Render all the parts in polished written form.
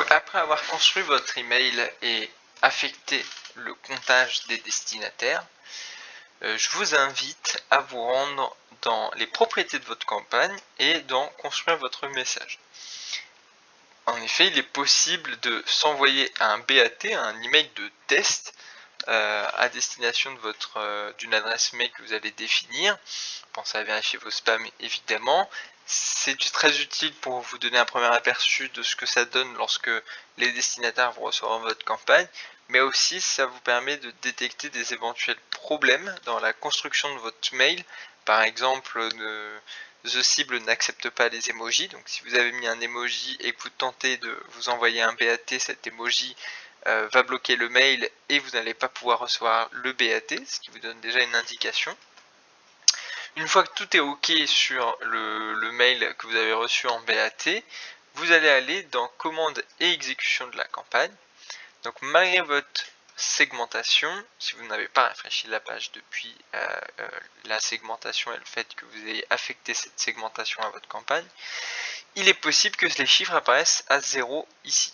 Après avoir construit votre email et affecté le comptage des destinataires, je vous invite à vous rendre dans les propriétés de votre campagne et dans construire votre message. En effet, il est possible de s'envoyer un BAT, un email de test à destination de d'une adresse mail que vous allez définir. Pensez à vérifier vos spams évidemment. C'est très utile pour vous donner un premier aperçu de ce que ça donne lorsque les destinataires vont recevoir votre campagne, mais aussi ça vous permet de détecter des éventuels problèmes dans la construction de votre mail. Par exemple, The cible n'accepte pas les emojis, donc si vous avez mis un emoji et que vous tentez de vous envoyer un BAT, cet emoji va bloquer le mail et vous n'allez pas pouvoir recevoir le BAT, ce qui vous donne déjà une indication. Une fois que tout est OK sur le mail que vous avez reçu en BAT, vous allez aller dans commande et exécution de la campagne. Donc malgré votre segmentation, si vous n'avez pas rafraîchi la page depuis la segmentation et le fait que vous ayez affecté cette segmentation à votre campagne, il est possible que les chiffres apparaissent à 0 ici.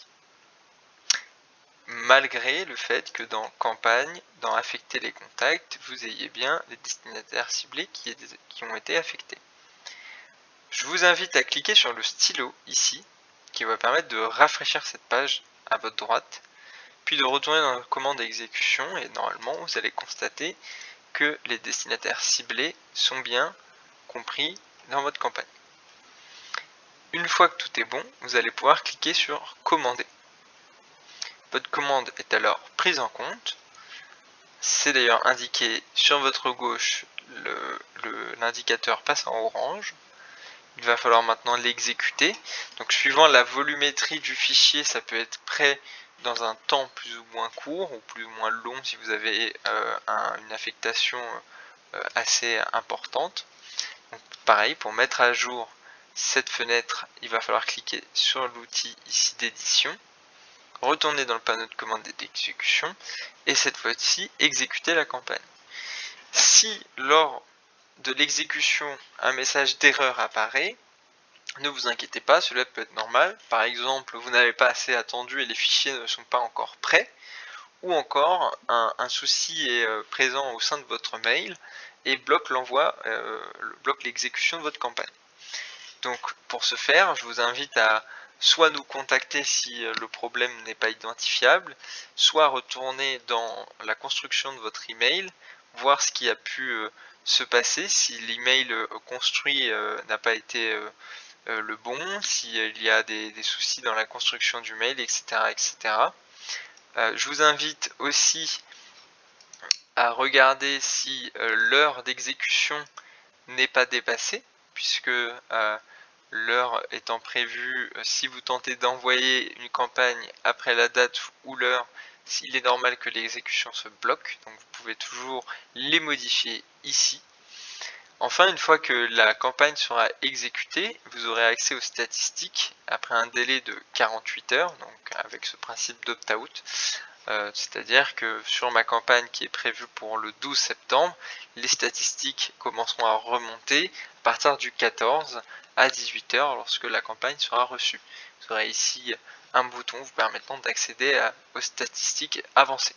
Malgré le fait que dans campagne, dans affecter les contacts, vous ayez bien les destinataires ciblés qui ont été affectés. Je vous invite à cliquer sur le stylo ici, qui va permettre de rafraîchir cette page à votre droite, puis de retourner dans la commande exécution, et normalement vous allez constater que les destinataires ciblés sont bien compris dans votre campagne. Une fois que tout est bon, vous allez pouvoir cliquer sur commander. Votre commande est alors prise en compte. C'est d'ailleurs indiqué sur votre gauche, l'indicateur passe en orange. Il va falloir maintenant l'exécuter. Donc suivant la volumétrie du fichier, ça peut être prêt dans un temps plus ou moins court ou plus ou moins long si vous avez une affectation assez importante. Donc, pareil, pour mettre à jour cette fenêtre, il va falloir cliquer sur l'outil ici d'édition, retourner dans le panneau de commande et d'exécution et cette fois-ci exécuter la campagne. Si lors de l'exécution un message d'erreur apparaît, ne vous inquiétez pas, cela peut être normal. Par exemple, vous n'avez pas assez attendu et les fichiers ne sont pas encore prêts, ou encore un souci est présent au sein de votre mail et bloque l'envoi, bloque l'exécution de votre campagne. Donc pour ce faire, je vous invite à soit nous contacter si le problème n'est pas identifiable, soit retourner dans la construction de votre email, voir ce qui a pu se passer, si l'email construit n'a pas été le bon, s'il y a des soucis dans la construction du mail, etc. etc. Je vous invite aussi à regarder si l'heure d'exécution n'est pas dépassée, puisque l'heure étant prévue, si vous tentez d'envoyer une campagne après la date ou l'heure, il est normal que l'exécution se bloque, donc vous pouvez toujours les modifier ici. Enfin, une fois que la campagne sera exécutée, vous aurez accès aux statistiques après un délai de 48 heures, donc avec ce principe d'opt-out. C'est-à-dire que sur ma campagne qui est prévue pour le 12 septembre, les statistiques commenceront à remonter à partir du 14 à 18 heures lorsque la campagne sera reçue. Vous aurez ici un bouton vous permettant d'accéder aux statistiques avancées.